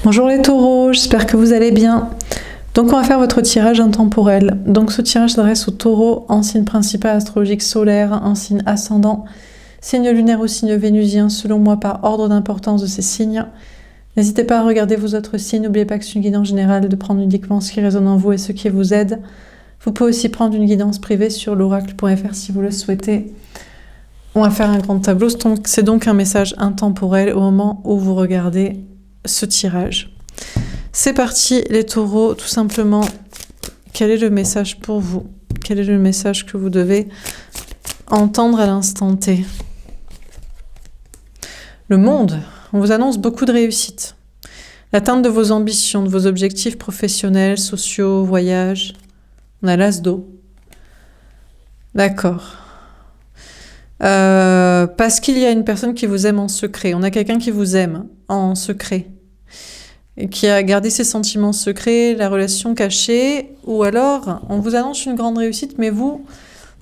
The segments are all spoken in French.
Bonjour les taureaux, j'espère que vous allez bien. Donc on va faire votre tirage intemporel. Donc ce tirage s'adresse aux taureaux en signe principal astrologique solaire, en signe ascendant, signe lunaire ou signe vénusien, selon moi par ordre d'importance de ces signes. N'hésitez pas à regarder vos autres signes, n'oubliez pas que c'est une guidance générale, de prendre uniquement ce qui résonne en vous et ce qui vous aide. Vous pouvez aussi prendre une guidance privée sur l'oracle.fr si vous le souhaitez. On va faire un grand tableau, c'est donc un message intemporel au moment où vous regardez ce tirage. C'est parti les taureaux, tout simplement, quel est le message pour vous? Quel est le message que vous devez entendre à l'instant T? Le monde, on vous annonce beaucoup de réussite. L'atteinte de vos ambitions, de vos objectifs professionnels, sociaux, voyages. On a l'as d'eau. D'accord. Parce qu'il y a une personne qui vous aime en secret. On a quelqu'un qui vous aime en secret. Et qui a gardé ses sentiments secrets, la relation cachée. Ou alors, on vous annonce une grande réussite, mais vous,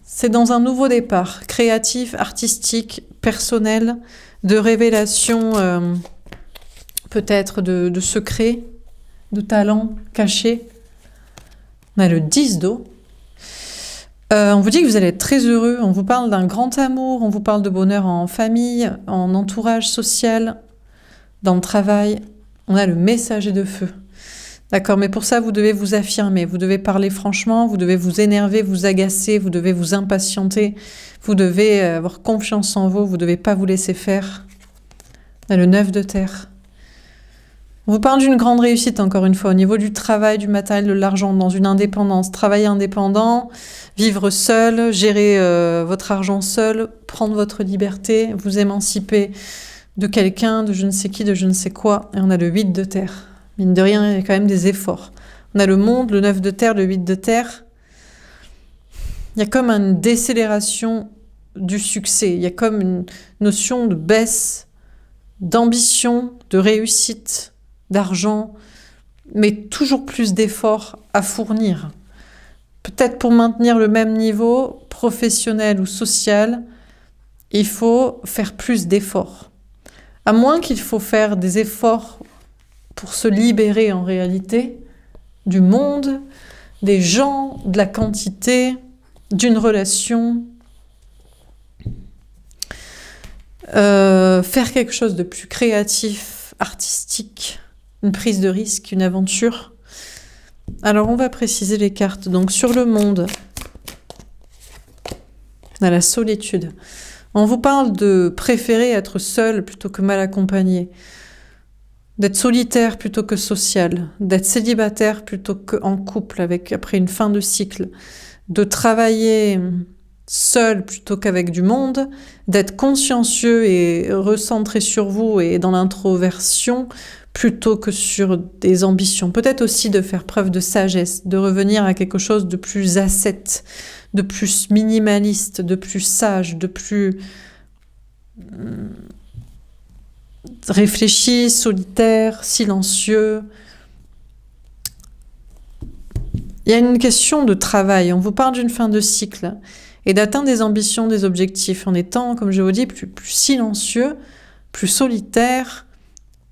c'est dans un nouveau départ. Créatif, artistique, personnel, de révélation, peut-être de secrets, de talents cachés. On a le 10 d'eau. On vous dit que vous allez être très heureux, on vous parle d'un grand amour, on vous parle de bonheur en famille, en entourage social, dans le travail. On a le messager de feu. D'accord, mais pour ça, vous devez vous affirmer, vous devez parler franchement, vous devez vous énerver, vous agacer, vous devez vous impatienter, vous devez avoir confiance en vous, vous ne devez pas vous laisser faire. On a le 9 de terre. On vous parle d'une grande réussite, encore une fois, au niveau du travail, du matériel, de l'argent, dans une indépendance. Travailler indépendant, vivre seul, gérer votre argent seul, prendre votre liberté, vous émanciper de quelqu'un, de je ne sais qui, de je ne sais quoi. Et on a le 8 de terre. Mine de rien, il y a quand même des efforts. On a le monde, le 9 de terre, le 8 de terre. Il y a comme une décélération du succès. Il y a comme une notion de baisse, d'ambition, de réussite, d'argent, mais toujours plus d'efforts à fournir. Peut-être pour maintenir le même niveau professionnel ou social, il faut faire plus d'efforts. À moins qu'il faut faire des efforts pour se libérer en réalité du monde, des gens, de la quantité, d'une relation. Faire quelque chose de plus créatif, artistique, une prise de risque, une aventure. Alors on va préciser les cartes. Donc sur le monde, on a la solitude. On vous parle de préférer être seul plutôt que mal accompagné, d'être solitaire plutôt que social, d'être célibataire plutôt qu'en couple après une fin de cycle, de travailler seul plutôt qu'avec du monde, d'être consciencieux et recentré sur vous et dans l'introversion plutôt que sur des ambitions. Peut-être aussi de faire preuve de sagesse, de revenir à quelque chose de plus ascète, de plus minimaliste, de plus sage, de plus réfléchi, solitaire, silencieux. Il y a une question de travail. On vous parle d'une fin de cycle et d'atteindre des ambitions, des objectifs en étant, comme je vous dis, plus silencieux, plus solitaire,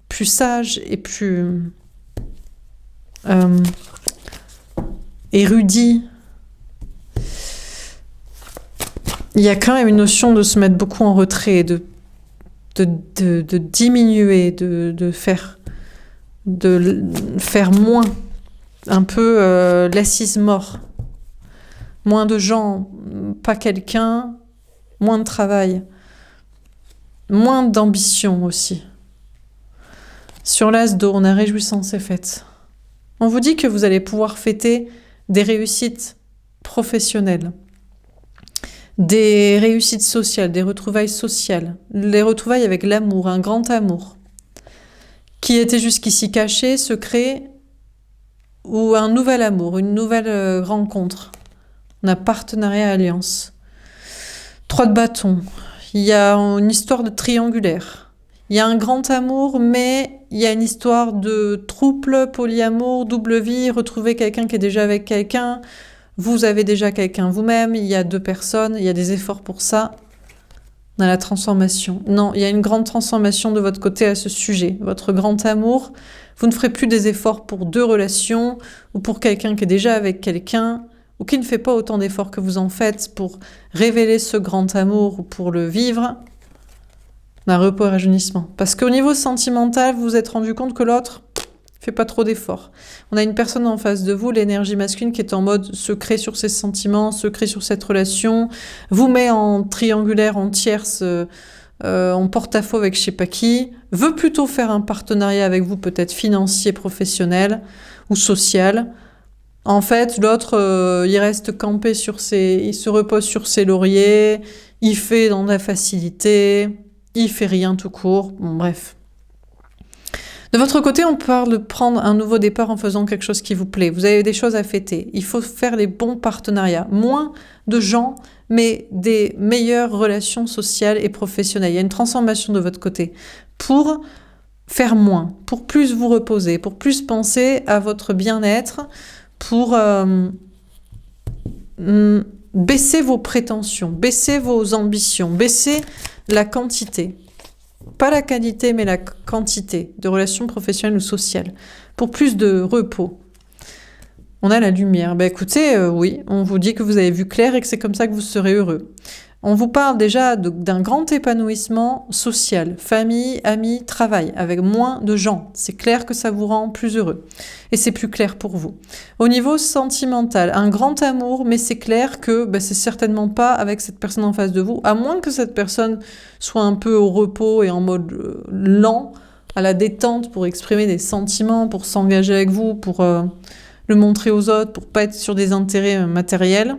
plus sage et plus érudit. Il y a quand même une notion de se mettre beaucoup en retrait, de diminuer, de faire moins, un peu l'assise mort. Moins de gens, pas quelqu'un, moins de travail, moins d'ambition aussi. Sur l'as d'eau, on a réjouissance et fête. On vous dit que vous allez pouvoir fêter des réussites professionnelles, des réussites sociales, des retrouvailles sociales, les retrouvailles avec l'amour, un grand amour, qui était jusqu'ici caché, secret, ou un nouvel amour, une nouvelle rencontre. On a partenariat, alliance. 3 de bâton. Il y a une histoire de triangulaire. Il y a un grand amour, mais il y a une histoire de trouble, polyamour, double vie, retrouver quelqu'un qui est déjà avec quelqu'un. Vous avez déjà quelqu'un vous-même, il y a 2 personnes, il y a des efforts pour ça. On a la transformation. Non, il y a une grande transformation de votre côté à ce sujet. Votre grand amour, vous ne ferez plus des efforts pour 2 relations ou pour quelqu'un qui est déjà avec quelqu'un ou qui ne fait pas autant d'efforts que vous en faites pour révéler ce grand amour ou pour le vivre. On a repos et rajeunissement. Parce qu'au niveau sentimental, vous vous êtes rendu compte que l'autre fait pas trop d'efforts. On a une personne en face de vous, l'énergie masculine, qui est en mode secret sur ses sentiments, secret sur cette relation, vous met en triangulaire, en tierce, en porte-à-faux avec je sais pas qui, veut plutôt faire un partenariat avec vous, peut-être financier, professionnel ou social. En fait, l'autre, il reste campé il se repose sur ses lauriers, il fait dans la facilité, il fait rien tout court, bon bref. De votre côté, on parle de prendre un nouveau départ en faisant quelque chose qui vous plaît. Vous avez des choses à fêter. Il faut faire les bons partenariats. Moins de gens, mais des meilleures relations sociales et professionnelles. Il y a une transformation de votre côté pour faire moins, pour plus vous reposer, pour plus penser à votre bien-être, pour baisser vos prétentions, baisser vos ambitions, baisser la quantité. Pas la qualité, mais la quantité de relations professionnelles ou sociales. Pour plus de repos. On a la lumière. Ben écoutez, oui, on vous dit que vous avez vu clair et que c'est comme ça que vous serez heureux. On vous parle déjà d'un grand épanouissement social, famille, amis, travail, avec moins de gens. C'est clair que ça vous rend plus heureux. Et c'est plus clair pour vous. Au niveau sentimental, un grand amour, mais c'est clair que c'est certainement pas avec cette personne en face de vous, à moins que cette personne soit un peu au repos et en mode lent, à la détente, pour exprimer des sentiments, pour s'engager avec vous, pour le montrer aux autres, pour pas être sur des intérêts matériels.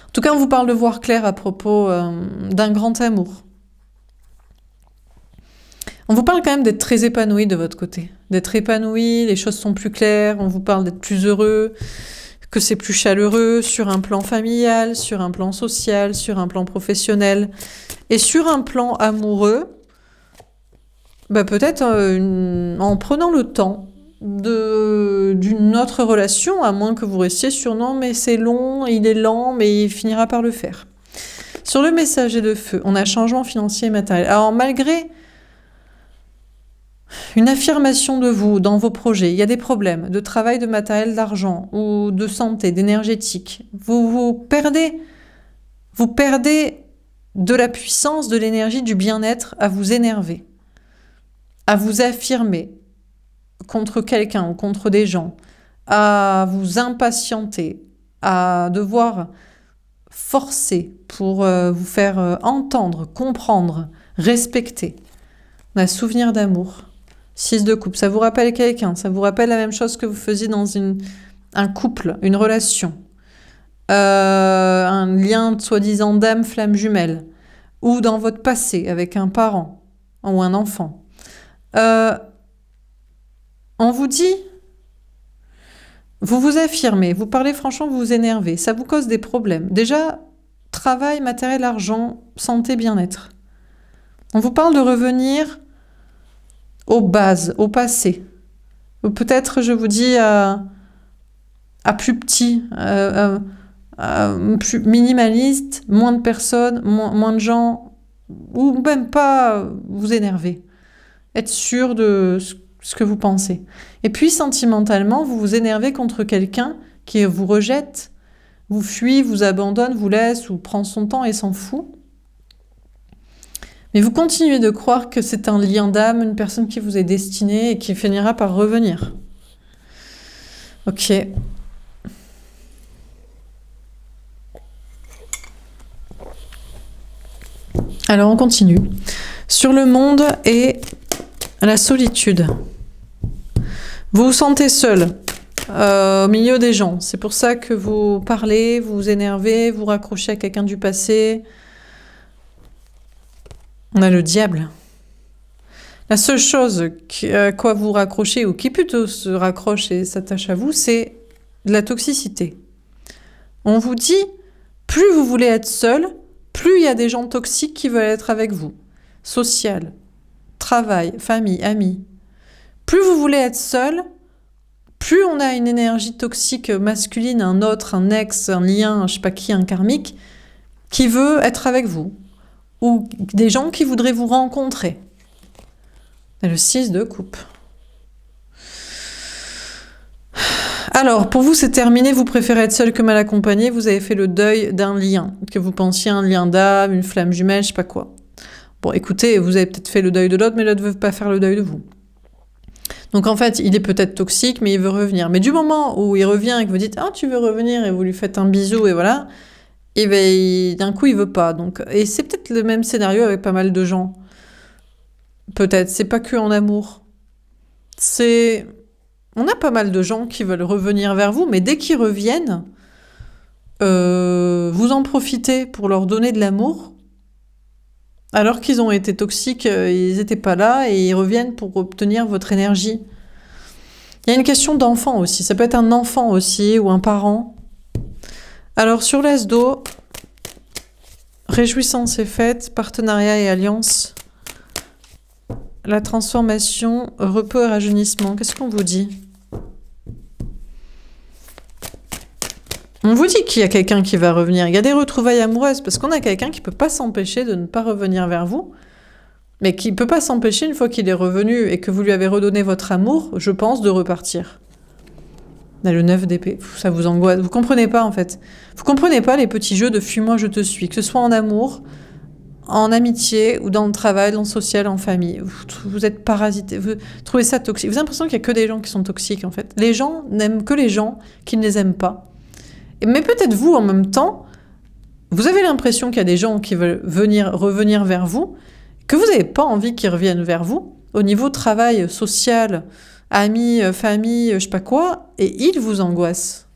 En tout cas, on vous parle de voir clair à propos d'un grand amour. On vous parle quand même d'être très épanoui de votre côté. D'être épanoui, les choses sont plus claires, on vous parle d'être plus heureux, que c'est plus chaleureux sur un plan familial, sur un plan social, sur un plan professionnel. Et sur un plan amoureux, peut-être en prenant le temps d'une autre relation, à moins que vous restiez sur non mais c'est long, il est lent, mais il finira par le faire. Sur le messager de feu, on a changement financier et matériel. Alors malgré une affirmation de vous dans vos projets, il y a des problèmes de travail, de matériel, d'argent ou de santé, d'énergétique. Vous perdez de la puissance, de l'énergie, du bien-être à vous énerver, à vous affirmer contre quelqu'un ou contre des gens, à vous impatienter, à devoir forcer pour vous faire entendre, comprendre, respecter. On a souvenir d'amour. 6 de coupe, ça vous rappelle quelqu'un, ça vous rappelle la même chose que vous faisiez dans un couple, une relation, un lien soi-disant d'âme, flamme jumelle, ou dans votre passé avec un parent ou un enfant. On vous dit, vous vous affirmez, vous parlez franchement, vous vous énervez, ça vous cause des problèmes. Déjà, travail, matériel, argent, santé, bien-être. On vous parle de revenir aux bases, au passé. Ou peut-être, je vous dis, à plus petit, plus minimaliste, moins de personnes, moins de gens, ou même pas vous énerver. Être sûr de ce que vous pensez. Et puis, sentimentalement, vous vous énervez contre quelqu'un qui vous rejette, vous fuit, vous abandonne, vous laisse, ou prend son temps et s'en fout. Mais vous continuez de croire que c'est un lien d'âme, une personne qui vous est destinée et qui finira par revenir. Ok. Alors, on continue. Sur le monde et la solitude. Vous vous sentez seul au milieu des gens. C'est pour ça que vous parlez, vous vous énervez, vous raccrochez à quelqu'un du passé. On a le diable. La seule chose à quoi vous raccrochez, ou qui plutôt se raccroche et s'attache à vous, c'est de la toxicité. On vous dit, plus vous voulez être seul, plus il y a des gens toxiques qui veulent être avec vous. Social, travail, famille, amis. Plus vous voulez être seul, plus on a une énergie toxique masculine, un autre, un ex, un lien, je sais pas qui, un karmique, qui veut être avec vous. ou des gens qui voudraient vous rencontrer. Et le 6 de coupe. Alors, pour vous, c'est terminé, vous préférez être seul que mal accompagné, vous avez fait le deuil d'un lien, que vous pensiez un lien d'âme, une flamme jumelle, je sais pas quoi. Bon, écoutez, vous avez peut-être fait le deuil de l'autre, mais l'autre ne veut pas faire le deuil de vous. Donc en fait, il est peut-être toxique, mais il veut revenir. Mais du moment où il revient et que vous dites « Ah, tu veux revenir ?» et vous lui faites un bisou et voilà, et ben, d'un coup, il veut pas. Donc, et c'est peut-être le même scénario avec pas mal de gens. Peut-être, c'est pas que en amour. On a pas mal de gens qui veulent revenir vers vous, mais dès qu'ils reviennent, vous en profitez pour leur donner de l'amour, alors qu'ils ont été toxiques, ils n'étaient pas là, et ils reviennent pour obtenir votre énergie. Il y a une question d'enfant aussi, ça peut être un enfant aussi, ou un parent. Alors sur l'as d'eau, réjouissance et fête, partenariat et alliance, la transformation, repos et rajeunissement, qu'est-ce qu'on vous dit ? On vous dit qu'il y a quelqu'un qui va revenir. Il y a des retrouvailles amoureuses, parce qu'on a quelqu'un qui ne peut pas s'empêcher de ne pas revenir vers vous, mais qui ne peut pas s'empêcher, une fois qu'il est revenu et que vous lui avez redonné votre amour, je pense, de repartir. Là, le 9 d'épée, ça vous angoisse. Vous comprenez pas, en fait. Vous comprenez pas les petits jeux de « fuis-moi, je te suis », que ce soit en amour, en amitié, ou dans le travail, dans le social, en famille. Vous êtes parasité, vous trouvez ça toxique. Vous avez l'impression qu'il n'y a que des gens qui sont toxiques, en fait. Les gens n'aiment que les gens qui ne les aiment pas. Mais peut-être vous, en même temps, vous avez l'impression qu'il y a des gens qui veulent revenir vers vous, que vous n'avez pas envie qu'ils reviennent vers vous, au niveau travail, social, amis, famille, je sais pas quoi, et ils vous angoissent.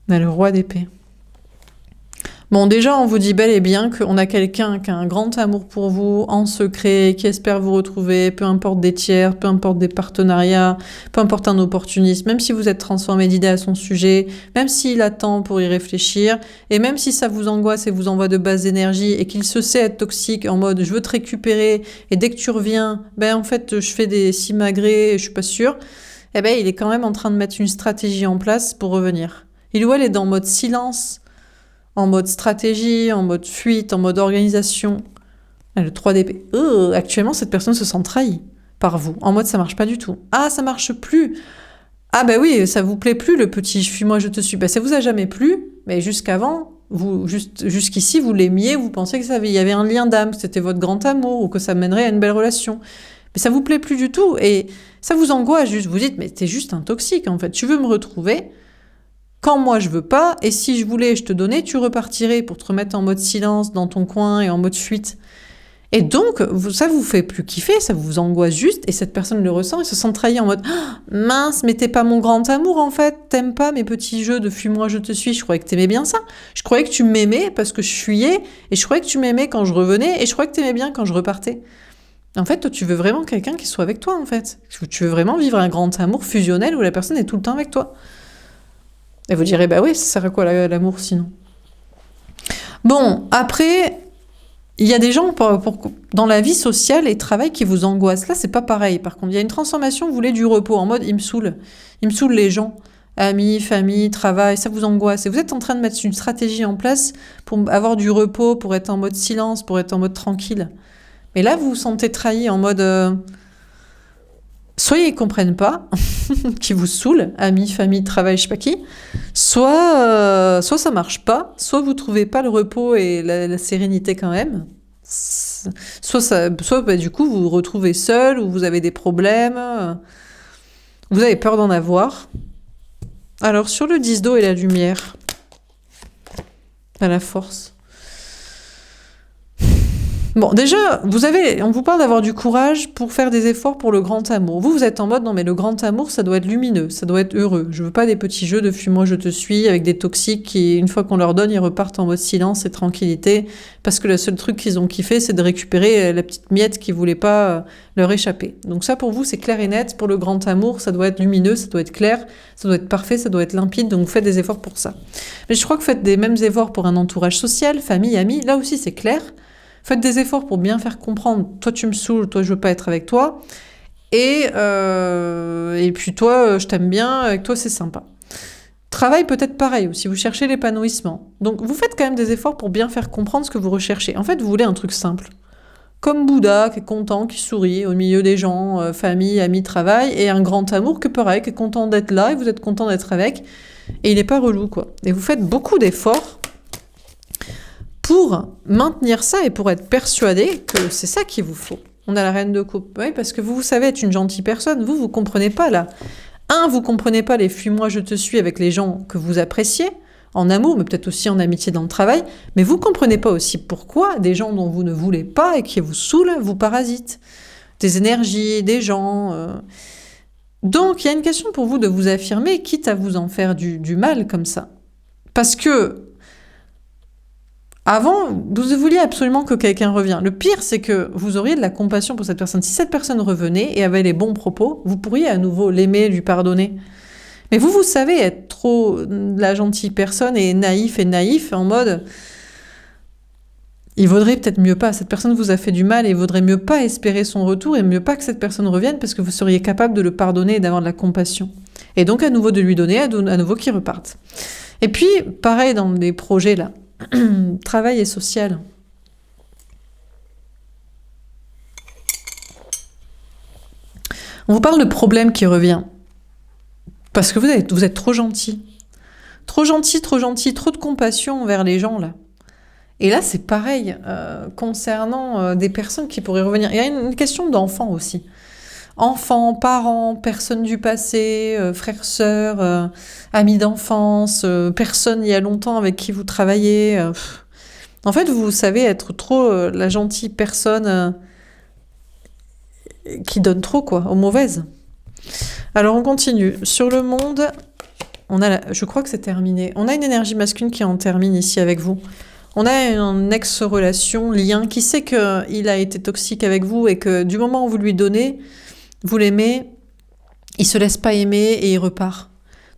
On a le roi d'épée. Bon, déjà, on vous dit bel et bien qu'on a quelqu'un qui a un grand amour pour vous, en secret, qui espère vous retrouver, peu importe des tiers, peu importe des partenariats, peu importe un opportuniste, même si vous êtes transformé d'idées à son sujet, même s'il attend pour y réfléchir, et même si ça vous angoisse et vous envoie de basses énergies, et qu'il se sait être toxique en mode « je veux te récupérer, et dès que tu reviens, ben en fait, je fais des simagrées, je suis pas sûre », eh ben il est quand même en train de mettre une stratégie en place pour revenir. Il ou elle est dans mode silence, en mode stratégie, en mode fuite, en mode organisation. Le 3 d'épée. Actuellement, cette personne se sent trahie par vous. En mode, ça marche pas du tout. Ah, ça marche plus. Ah ben oui, ça vous plaît plus, le petit « fuis-moi, je te suis ». Ben, ça vous a jamais plu, mais jusqu'avant, jusqu'ici, vous l'aimiez, vous pensiez qu'il y avait un lien d'âme, que c'était votre grand amour, ou que ça mènerait à une belle relation. Mais ça vous plaît plus du tout, et ça vous angoisse juste. Vous dites « mais t'es juste un toxique, en fait. Tu veux me retrouver ?» Quand moi je veux pas, et si je voulais, je te donnais, tu repartirais pour te remettre en mode silence dans ton coin et en mode fuite. Et donc, ça vous fait plus kiffer, ça vous angoisse juste, et cette personne le ressent et se sent trahi en mode «Ah, mince, mais t'es pas mon grand amour en fait, t'aimes pas mes petits jeux de fuis-moi, je te suis, je croyais que t'aimais bien ça. Je croyais que tu m'aimais parce que je fuyais, et je croyais que tu m'aimais quand je revenais, et je croyais que t'aimais bien quand je repartais. En fait, toi, tu veux vraiment quelqu'un qui soit avec toi en fait. Tu veux vraiment vivre un grand amour fusionnel où la personne est tout le temps avec toi. Et vous direz, bah oui, ça sert à quoi l'amour sinon? Bon, après, il y a des gens dans la vie sociale et travail qui vous angoissent. Là, c'est pas pareil. Par contre, il y a une transformation, vous voulez du repos, en mode, il me saoule. Il me saoule les gens. Amis, famille, travail, ça vous angoisse. Et vous êtes en train de mettre une stratégie en place pour avoir du repos, pour être en mode silence, pour être en mode tranquille. Mais là, vous vous sentez trahi en mode... soit ils comprennent pas, qui vous saoulent, amis, famille, travail, je sais pas qui, soit ça marche pas, soit vous trouvez pas le repos et la sérénité quand même, soit du coup vous vous retrouvez seul ou vous avez des problèmes, vous avez peur d'en avoir. Alors sur le 10 d'eau et la lumière, à la force. Bon, déjà, on vous parle d'avoir du courage pour faire des efforts pour le grand amour. Vous êtes en mode, non mais le grand amour, ça doit être lumineux, ça doit être heureux. Je veux pas des petits jeux de fuis-moi, je te suis, avec des toxiques qui, une fois qu'on leur donne, ils repartent en mode silence et tranquillité, parce que le seul truc qu'ils ont kiffé, c'est de récupérer la petite miette qui voulait pas leur échapper. Donc ça, pour vous, c'est clair et net. Pour le grand amour, ça doit être lumineux, ça doit être clair, ça doit être parfait, ça doit être limpide, donc vous faites des efforts pour ça. Mais je crois que vous faites des mêmes efforts pour un entourage social, famille, amis, là aussi c'est clair. Faites des efforts pour bien faire comprendre, toi tu me saoules, toi je veux pas être avec toi, et puis toi je t'aime bien, avec toi c'est sympa. Travail peut-être pareil aussi, vous cherchez l'épanouissement. Donc vous faites quand même des efforts pour bien faire comprendre ce que vous recherchez. En fait, vous voulez un truc simple. Comme Bouddha, qui est content, qui sourit au milieu des gens, famille, amis, travail, et un grand amour que pareil, qui est content d'être là, et vous êtes content d'être avec, et il n'est pas relou, quoi. Et vous faites beaucoup d'efforts pour maintenir ça et pour être persuadé que c'est ça qu'il vous faut. On a la reine de coupe, oui, parce que vous savez être une gentille personne, vous comprenez pas là. Vous comprenez pas les fuis-moi, je te suis avec les gens que vous appréciez, en amour, mais peut-être aussi en amitié dans le travail, mais vous comprenez pas aussi pourquoi des gens dont vous ne voulez pas et qui vous saoulent, vous parasitent. Des énergies, des gens... Donc, il y a une question pour vous de vous affirmer, quitte à vous en faire du mal comme ça. Parce que avant, vous vouliez absolument que quelqu'un revienne. Le pire, c'est que vous auriez de la compassion pour cette personne. Si cette personne revenait et avait les bons propos, vous pourriez à nouveau l'aimer, lui pardonner. Mais vous savez être trop la gentille personne et naïf en mode il vaudrait peut-être mieux pas, cette personne vous a fait du mal et il vaudrait mieux pas espérer son retour et mieux pas que cette personne revienne parce que vous seriez capable de le pardonner et d'avoir de la compassion. Et donc à nouveau de lui donner, à nouveau qu'il reparte. Et puis, pareil dans les projets là, travail et social. On vous parle de problème qui revient. Parce que vous êtes trop gentil. Trop gentil, trop de compassion envers les gens, là. Et là, c'est pareil, concernant des personnes qui pourraient revenir. Il y a une question d'enfants aussi. Enfants, parents, personnes du passé, frères, sœurs, amis d'enfance, personnes il y a longtemps avec qui vous travaillez. En fait, vous savez être trop la gentille personne qui donne trop, quoi, aux mauvaises. Alors, on continue. Sur le monde, je crois que c'est terminé. On a une énergie masculine qui en termine ici avec vous. On a une ex-relation, lien, qui sait qu'il a été toxique avec vous et que du moment où vous lui donnez, vous l'aimez, il se laisse pas aimer et il repart.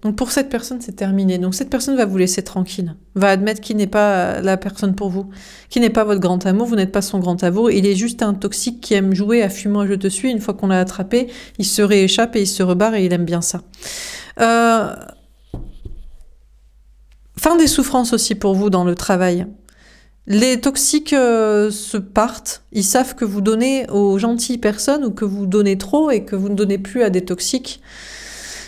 Donc pour cette personne, c'est terminé. Donc cette personne va vous laisser tranquille, va admettre qu'il n'est pas la personne pour vous, qu'il n'est pas votre grand amour, vous n'êtes pas son grand amour, il est juste un toxique qui aime jouer à fuis-moi je te suis. Une fois qu'on l'a attrapé, il se rééchappe et il se rebarre et il aime bien ça. Fin des souffrances aussi pour vous dans le travail. Les toxiques se partent, ils savent que vous donnez aux gentilles personnes ou que vous donnez trop et que vous ne donnez plus à des toxiques.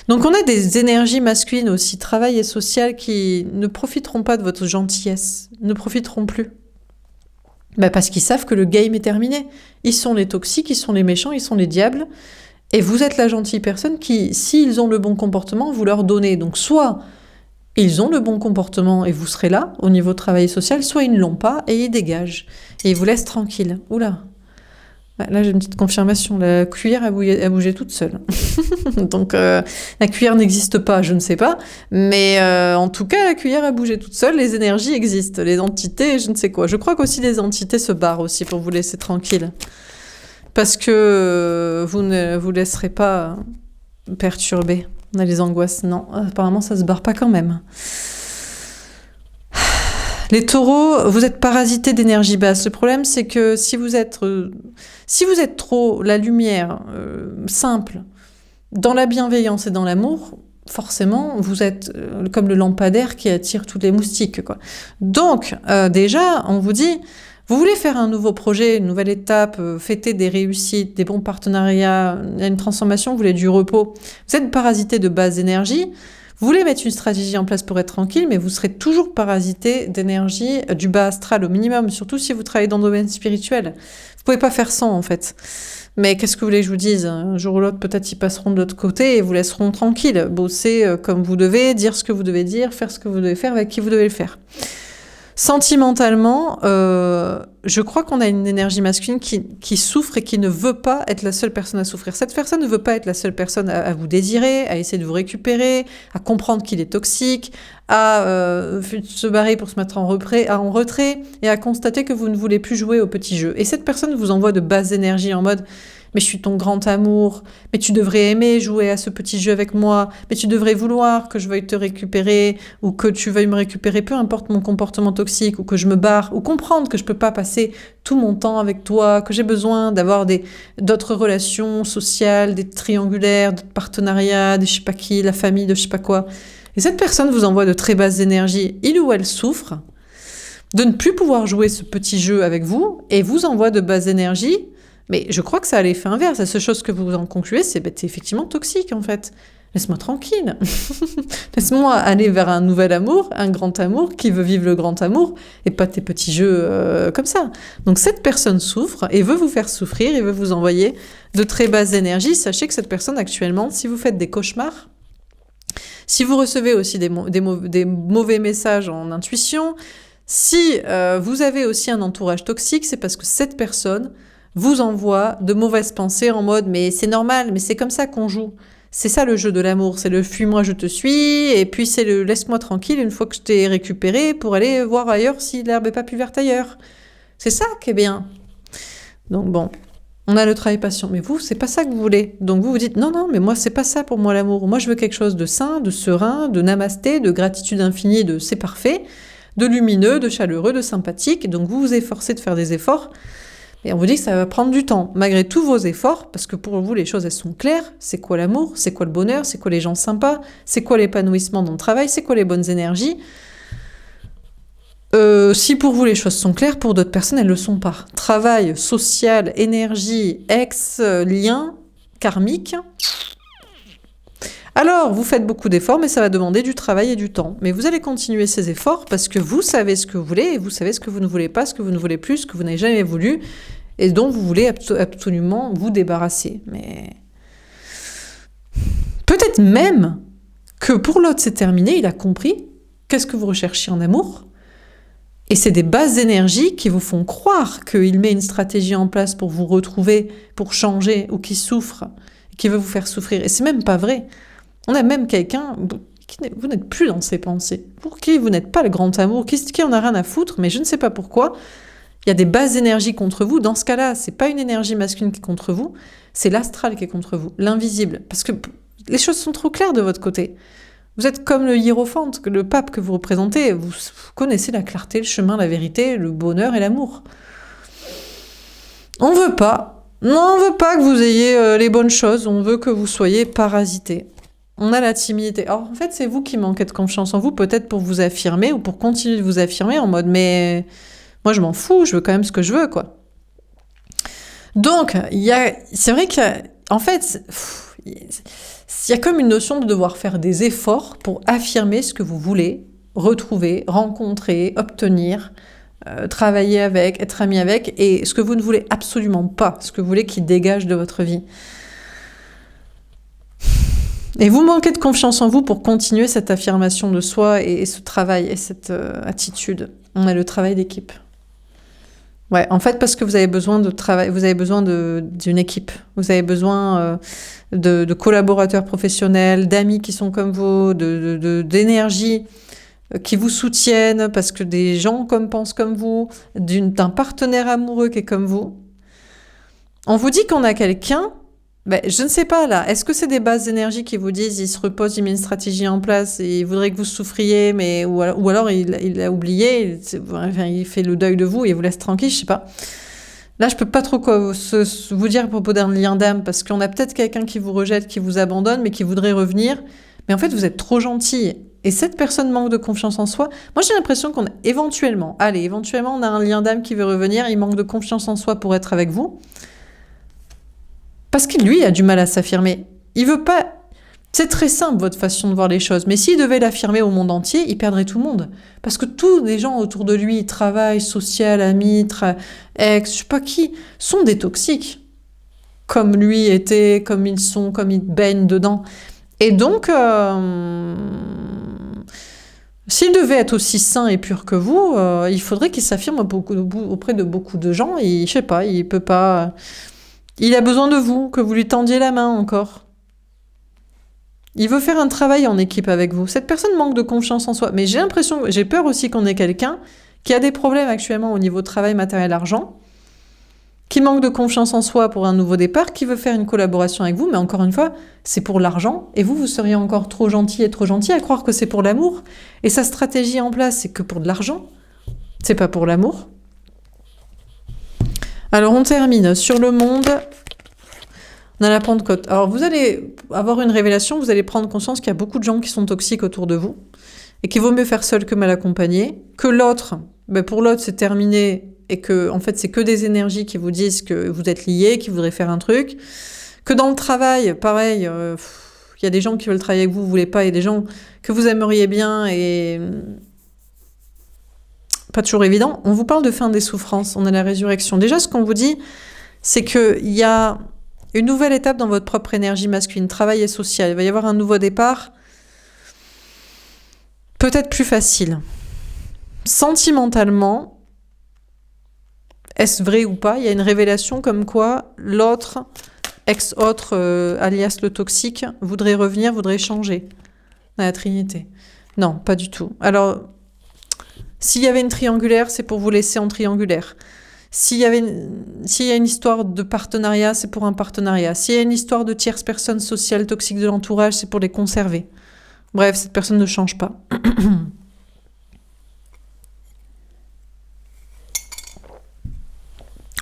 Donc on a des énergies masculines aussi, travail et social, qui ne profiteront pas de votre gentillesse, ne profiteront plus. Parce qu'ils savent que le game est terminé. Ils sont les toxiques, ils sont les méchants, ils sont les diables. Et vous êtes la gentille personne qui, s'ils ont le bon comportement, vous leur donnez. Donc soit ils ont le bon comportement et vous serez là au niveau travail social, soit ils ne l'ont pas et ils dégagent. Et ils vous laissent tranquille. Oula. Là, j'ai une petite confirmation. La cuillère a bougé toute seule. Donc, la cuillère n'existe pas, je ne sais pas. Mais en tout cas, la cuillère a bougé toute seule. Les énergies existent. Les entités, je ne sais quoi. Je crois qu'aussi les entités se barrent aussi pour vous laisser tranquille. Parce que vous ne vous laisserez pas perturber. On a les angoisses. Non, apparemment, ça se barre pas quand même. Les taureaux, vous êtes parasités d'énergie basse. Le problème, c'est que si vous êtes trop la lumière simple, dans la bienveillance et dans l'amour, forcément, vous êtes comme le lampadaire qui attire tous les moustiques, quoi. Donc, déjà, on vous dit, vous voulez faire un nouveau projet, une nouvelle étape, fêter des réussites, des bons partenariats, une transformation, vous voulez du repos. Vous êtes parasité de basse énergie. Vous voulez mettre une stratégie en place pour être tranquille, mais vous serez toujours parasité d'énergie du bas astral au minimum, surtout si vous travaillez dans le domaine spirituel. Vous pouvez pas faire sans, en fait. Mais qu'est-ce que vous voulez que je vous dise ? Un jour ou l'autre, peut-être ils passeront de l'autre côté et vous laisseront tranquille. Bosser comme vous devez, dire ce que vous devez dire, faire ce que vous devez faire avec qui vous devez le faire. Sentimentalement, je crois qu'on a une énergie masculine qui souffre et qui ne veut pas être la seule personne à souffrir. Cette personne ne veut pas être la seule personne à vous désirer, à essayer de vous récupérer, à comprendre qu'il est toxique, à se barrer pour se mettre en retrait et à constater que vous ne voulez plus jouer au petit jeu. Et cette personne vous envoie de basses énergies en mode « mais je suis ton grand amour, mais tu devrais aimer jouer à ce petit jeu avec moi, mais tu devrais vouloir que je veuille te récupérer ou que tu veuilles me récupérer, peu importe mon comportement toxique ou que je me barre, ou comprendre que je peux pas passer tout mon temps avec toi, que j'ai besoin d'avoir d'autres relations sociales, des triangulaires, d'autres partenariats, des je sais pas qui, la famille, de je sais pas quoi. Et cette personne vous envoie de très basses énergies, il ou elle souffre de ne plus pouvoir jouer ce petit jeu avec vous et vous envoie de basses énergies. Mais je crois que ça a l'effet inverse. La seule chose que vous en concluez, c'est que t'es effectivement toxique en fait. Laisse-moi tranquille. Laisse-moi aller vers un nouvel amour, un grand amour, qui veut vivre le grand amour, et pas tes petits jeux comme ça. Donc cette personne souffre et veut vous faire souffrir, et veut vous envoyer de très basses énergies. Sachez que cette personne actuellement, si vous faites des cauchemars, si vous recevez aussi des mauvais messages en intuition, si vous avez aussi un entourage toxique, c'est parce que cette personne vous envoie de mauvaises pensées en mode « mais c'est normal, mais c'est comme ça qu'on joue ». C'est ça le jeu de l'amour, c'est le fuis-moi, je te suis, et puis c'est le laisse-moi tranquille une fois que je t'ai récupéré pour aller voir ailleurs si l'herbe est pas plus verte ailleurs. C'est ça qui est bien. Donc bon, on a le travail patient, mais vous, c'est pas ça que vous voulez. Donc vous vous dites non, mais moi c'est pas ça pour moi l'amour. Moi je veux quelque chose de sain, de serein, de namasté, de gratitude infinie, de c'est parfait, de lumineux, de chaleureux, de sympathique. Donc vous vous efforcez de faire des efforts. Et on vous dit que ça va prendre du temps, malgré tous vos efforts, parce que pour vous, les choses, elles sont claires. C'est quoi l'amour? C'est quoi le bonheur? C'est quoi les gens sympas? C'est quoi l'épanouissement dans le travail? C'est quoi les bonnes énergies? Si pour vous, les choses sont claires, pour d'autres personnes, elles ne le sont pas. Travail, social, énergie, lien, karmique. Alors, vous faites beaucoup d'efforts, mais ça va demander du travail et du temps. Mais vous allez continuer ces efforts parce que vous savez ce que vous voulez et vous savez ce que vous ne voulez pas, ce que vous ne voulez plus, ce que vous n'avez jamais voulu et dont vous voulez absolument vous débarrasser. Mais peut-être même que pour l'autre, c'est terminé, il a compris qu'est-ce que vous recherchez en amour. Et c'est des basses énergies qui vous font croire qu'il met une stratégie en place pour vous retrouver, pour changer ou qui souffre, qui veut vous faire souffrir. Et c'est même pas vrai. On a même quelqu'un, vous n'êtes plus dans ses pensées, pour qui vous n'êtes pas le grand amour, qui en a rien à foutre, mais je ne sais pas pourquoi, il y a des basses énergies contre vous. Dans ce cas-là, c'est pas une énergie masculine qui est contre vous, c'est l'astral qui est contre vous, l'invisible. Parce que les choses sont trop claires de votre côté. Vous êtes comme le hiérophante, le pape que vous représentez, vous connaissez la clarté, le chemin, la vérité, le bonheur et l'amour. On veut pas. Non, on veut pas que vous ayez les bonnes choses, on veut que vous soyez parasité. On a la timidité. Alors, en fait, c'est vous qui manquez de confiance en vous, peut-être pour vous affirmer ou pour continuer de vous affirmer en mode « mais moi, je m'en fous, je veux quand même ce que je veux, quoi ». Donc, c'est vrai qu'en fait, il y a comme une notion de devoir faire des efforts pour affirmer ce que vous voulez, retrouver, rencontrer, obtenir, travailler avec, être ami avec, et ce que vous ne voulez absolument pas, ce que vous voulez qui dégage de votre vie. Et vous manquez de confiance en vous pour continuer cette affirmation de soi et ce travail et cette attitude. On a le travail d'équipe. Ouais, en fait, parce que vous avez besoin de travail, vous avez besoin d'une équipe. Vous avez besoin de collaborateurs professionnels, d'amis qui sont comme vous, d'énergie qui vous soutiennent, parce que des gens pensent comme vous, d'un partenaire amoureux qui est comme vous. On vous dit qu'on a quelqu'un. Ben, je ne sais pas là, est-ce que c'est des bases d'énergie qui vous disent il se repose, il met une stratégie en place et il voudrait que vous souffriez, mais ou alors il a oublié, il fait le deuil de vous et il vous laisse tranquille, je sais pas. Là, je peux pas trop vous dire à propos d'un lien d'âme, parce qu'on a peut-être quelqu'un qui vous rejette, qui vous abandonne, mais qui voudrait revenir, mais en fait vous êtes trop gentil et cette personne manque de confiance en soi. Moi j'ai l'impression qu'on éventuellement on a un lien d'âme qui veut revenir, il manque de confiance en soi pour être avec vous. Parce que lui a du mal à s'affirmer. Il veut pas. C'est très simple votre façon de voir les choses, mais s'il devait l'affirmer au monde entier, il perdrait tout le monde. Parce que tous les gens autour de lui, travail, social, amis, ex, je sais pas qui, sont des toxiques. Comme lui était, comme ils sont, comme ils baignent dedans. Et donc, s'il devait être aussi sain et pur que vous, il faudrait qu'il s'affirme auprès de beaucoup de gens. Et je sais pas, il peut pas. Il a besoin de vous, que vous lui tendiez la main encore. Il veut faire un travail en équipe avec vous. Cette personne manque de confiance en soi. Mais j'ai peur aussi qu'on ait quelqu'un qui a des problèmes actuellement au niveau travail, matériel, argent, qui manque de confiance en soi pour un nouveau départ, qui veut faire une collaboration avec vous, mais encore une fois, c'est pour l'argent, et vous seriez encore trop gentil à croire que c'est pour l'amour, et sa stratégie en place, c'est que pour de l'argent, c'est pas pour l'amour. Alors on termine sur le monde, on a la Pentecôte. Alors vous allez avoir une révélation, vous allez prendre conscience qu'il y a beaucoup de gens qui sont toxiques autour de vous et qu'il vaut mieux faire seul que mal accompagné, que l'autre, pour l'autre c'est terminé et que en fait c'est que des énergies qui vous disent que vous êtes liés, qui voudraient faire un truc, que dans le travail, pareil, il y a des gens qui veulent travailler avec vous, vous voulez pas, il y a des gens que vous aimeriez bien et pas toujours évident. On vous parle de fin des souffrances, on a la résurrection. Déjà, ce qu'on vous dit, c'est qu'il y a une nouvelle étape dans votre propre énergie masculine, travail et social. Il va y avoir un nouveau départ, peut-être plus facile. Sentimentalement, est-ce vrai ou pas? Il y a une révélation comme quoi l'autre, ex-autre, alias le toxique, voudrait revenir, voudrait changer dans la Trinité. Non, pas du tout. Alors, s'il y avait une triangulaire, c'est pour vous laisser en triangulaire. S'il y a une histoire de partenariat, c'est pour un partenariat. S'il y a une histoire de tierce personne sociale toxique de l'entourage, c'est pour les conserver. Bref, cette personne ne change pas.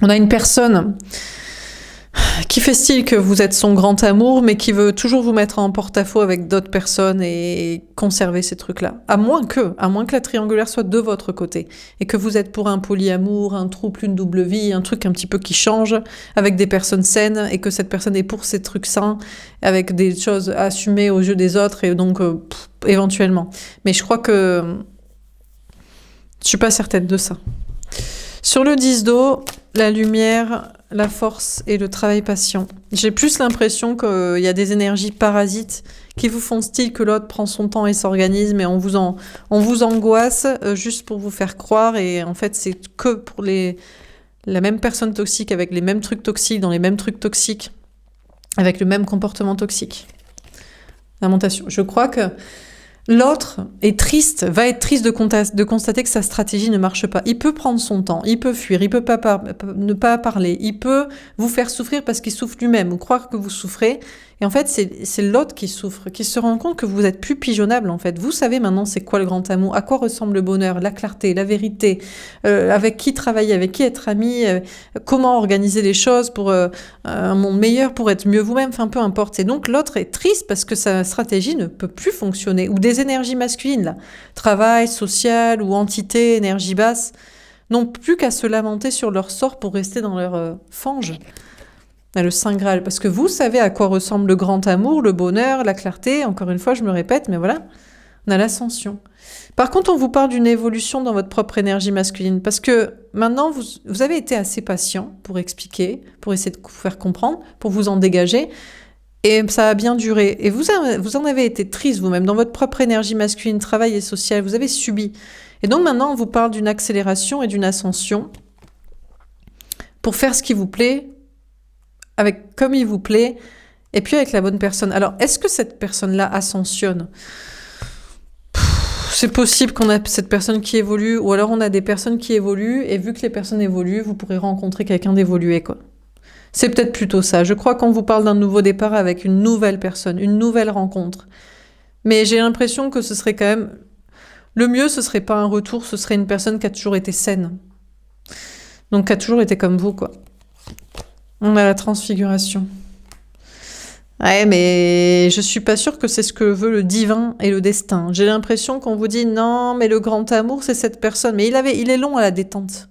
On a une personne qui fait style que vous êtes son grand amour, mais qui veut toujours vous mettre en porte-à-faux avec d'autres personnes et conserver ces trucs-là. À moins que la triangulaire soit de votre côté, et que vous êtes pour un polyamour, un trouble, une double vie, un truc un petit peu qui change, avec des personnes saines, et que cette personne est pour ces trucs sains, avec des choses assumées aux yeux des autres, et donc, éventuellement. Mais je crois que je suis pas certaine de ça. Sur le 10 d'eau, la lumière, la force et le travail patient. J'ai plus l'impression qu'il y a des énergies parasites qui vous font style que l'autre prend son temps et s'organise, mais on vous angoisse juste pour vous faire croire, et en fait c'est que pour la même personne toxique avec les mêmes trucs toxiques, dans les mêmes trucs toxiques, avec le même comportement toxique. Lamentation. Je crois que l'autre va être triste de constater que sa stratégie ne marche pas. Il peut prendre son temps, il peut fuir, il peut ne pas parler, il peut vous faire souffrir parce qu'il souffre lui-même, ou croire que vous souffrez. Et en fait, c'est l'autre qui souffre, qui se rend compte que vous êtes plus pigeonnable, en fait. Vous savez maintenant c'est quoi le grand amour, à quoi ressemble le bonheur, la clarté, la vérité, avec qui travailler, avec qui être ami, comment organiser les choses pour un monde meilleur, pour être mieux vous-même, enfin peu importe. Et donc l'autre est triste parce que sa stratégie ne peut plus fonctionner. Ou des énergies masculines, là, travail, social ou entité, énergie basse, n'ont plus qu'à se lamenter sur leur sort pour rester dans leur fange. Le Saint Graal, parce que vous savez à quoi ressemble le grand amour, le bonheur, la clarté, encore une fois je me répète, mais voilà, on a l'ascension. Par contre, on vous parle d'une évolution dans votre propre énergie masculine, parce que maintenant vous avez été assez patient pour expliquer, pour essayer de vous faire comprendre, pour vous en dégager, et ça a bien duré. Et vous en avez été triste vous-même, dans votre propre énergie masculine, travail et social, vous avez subi. Et donc maintenant, on vous parle d'une accélération et d'une ascension pour faire ce qui vous plaît, comme il vous plaît, et puis avec la bonne personne. Alors, est-ce que cette personne-là ascensionne ? C'est possible qu'on a cette personne qui évolue, ou alors on a des personnes qui évoluent, et vu que les personnes évoluent, vous pourrez rencontrer quelqu'un d'évolué, quoi. C'est peut-être plutôt ça. Je crois qu'on vous parle d'un nouveau départ avec une nouvelle personne, une nouvelle rencontre. Mais j'ai l'impression que ce serait quand même... Le mieux, ce serait pas un retour, ce serait une personne qui a toujours été saine. Donc, qui a toujours été comme vous, quoi. On a la transfiguration. Ouais, mais je suis pas sûre que c'est ce que veut le divin et le destin. J'ai l'impression qu'on vous dit non, mais le grand amour, c'est cette personne. Mais il est long à la détente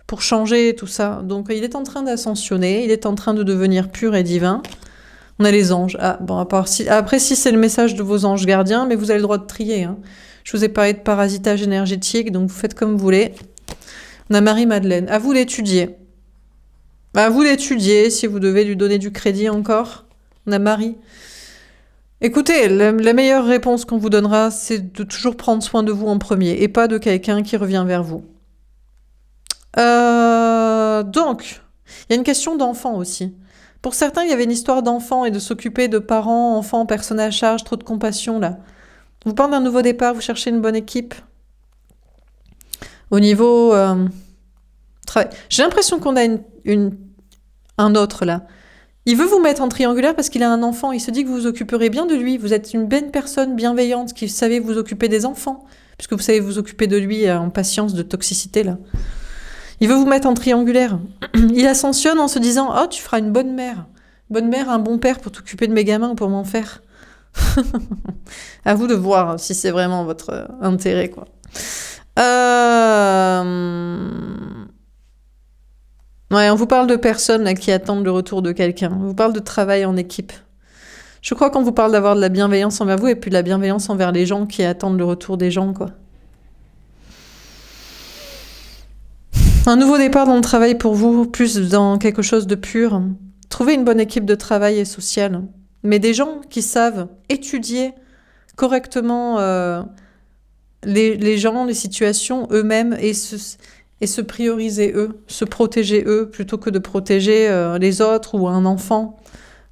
pour changer tout ça. Donc il est en train d'ascensionner, il est en train de devenir pur et divin. On a les anges. Ah, bon, après, si c'est le message de vos anges gardiens, mais vous avez le droit de trier. Hein. Je vous ai parlé de parasitage énergétique, donc vous faites comme vous voulez. On a Marie-Madeleine. À vous d'étudier. À vous d'étudier, si vous devez lui donner du crédit encore. On a Marie. Écoutez, la meilleure réponse qu'on vous donnera, c'est de toujours prendre soin de vous en premier, et pas de quelqu'un qui revient vers vous. Donc, il y a une question d'enfant aussi. Pour certains, il y avait une histoire d'enfant et de s'occuper de parents, enfants, personnes à charge, trop de compassion, là. Vous parlez d'un nouveau départ, vous cherchez une bonne équipe. Au niveau... J'ai l'impression qu'on a un autre là. Il veut vous mettre en triangulaire parce qu'il a un enfant. Il se dit que vous vous occuperez bien de lui. Vous êtes une belle personne bienveillante qui savez vous occuper des enfants. Puisque vous savez vous occuper de lui en patience de toxicité là. Il veut vous mettre en triangulaire. Il ascensionne en se disant « Oh, tu feras une bonne mère. Bonne mère, un bon père pour t'occuper de mes gamins ou pour m'en faire. À vous de voir si c'est vraiment votre intérêt, quoi. Ouais, on vous parle de personnes là, qui attendent le retour de quelqu'un. On vous parle de travail en équipe. Je crois qu'on vous parle d'avoir de la bienveillance envers vous et puis de la bienveillance envers les gens qui attendent le retour des gens, quoi. Un nouveau départ dans le travail pour vous, plus dans quelque chose de pur. Trouvez une bonne équipe de travail et sociale. Mais des gens qui savent étudier correctement les gens, les situations eux-mêmes et se prioriser eux, se protéger eux, plutôt que de protéger les autres ou un enfant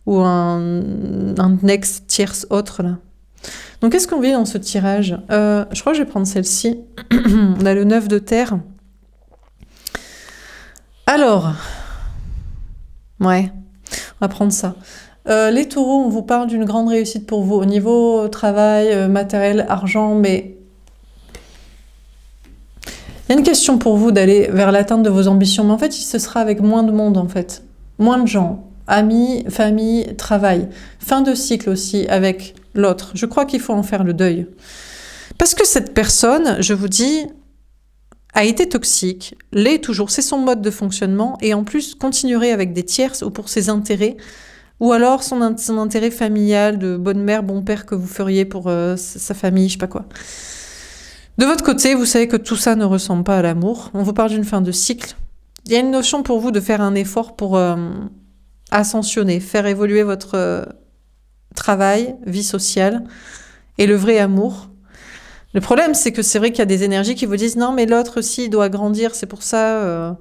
ou un ex-tierce autre, là. Donc, qu'est-ce qu'on vit dans ce tirage? Je crois que je vais prendre celle-ci. On a le 9 de terre. Alors, ouais, on va prendre ça. Les taureaux, on vous parle d'une grande réussite pour vous au niveau travail, matériel, argent, mais il y a une question pour vous d'aller vers l'atteinte de vos ambitions, mais en fait, ce sera avec moins de monde, en fait. Moins de gens, amis, famille, travail. Fin de cycle aussi avec l'autre. Je crois qu'il faut en faire le deuil. Parce que cette personne, je vous dis, a été toxique, l'est toujours, c'est son mode de fonctionnement, et en plus continuerait avec des tierces ou pour ses intérêts, ou alors son intérêt familial de bonne mère, bon père que vous feriez pour sa famille, je sais pas quoi. De votre côté, vous savez que tout ça ne ressemble pas à l'amour. On vous parle d'une fin de cycle. Il y a une notion pour vous de faire un effort pour ascensionner, faire évoluer votre travail, vie sociale, et le vrai amour. Le problème, c'est que c'est vrai qu'il y a des énergies qui vous disent « Non, mais l'autre aussi, il doit grandir, c'est pour ça...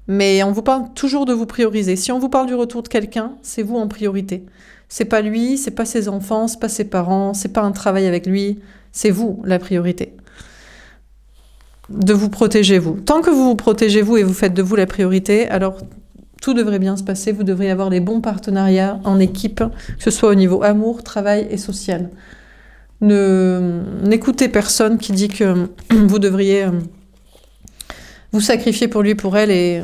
Mais on vous parle toujours de vous prioriser. Si on vous parle du retour de quelqu'un, c'est vous en priorité. C'est pas lui, c'est pas ses enfants, c'est pas ses parents, c'est pas un travail avec lui, c'est vous la priorité. De vous protéger vous. Tant que vous vous protégez vous et vous faites de vous la priorité, alors tout devrait bien se passer. Vous devriez avoir les bons partenariats en équipe, que ce soit au niveau amour, travail et social. N'écoutez personne qui dit que vous devriez vous sacrifier pour lui, pour elle et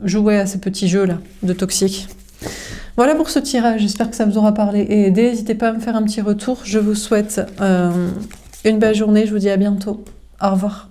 jouer à ces petits jeux-là de toxiques. Voilà pour ce tirage, j'espère que ça vous aura parlé et aidé. N'hésitez pas à me faire un petit retour. Je vous souhaite une belle journée, je vous dis à bientôt. Au revoir.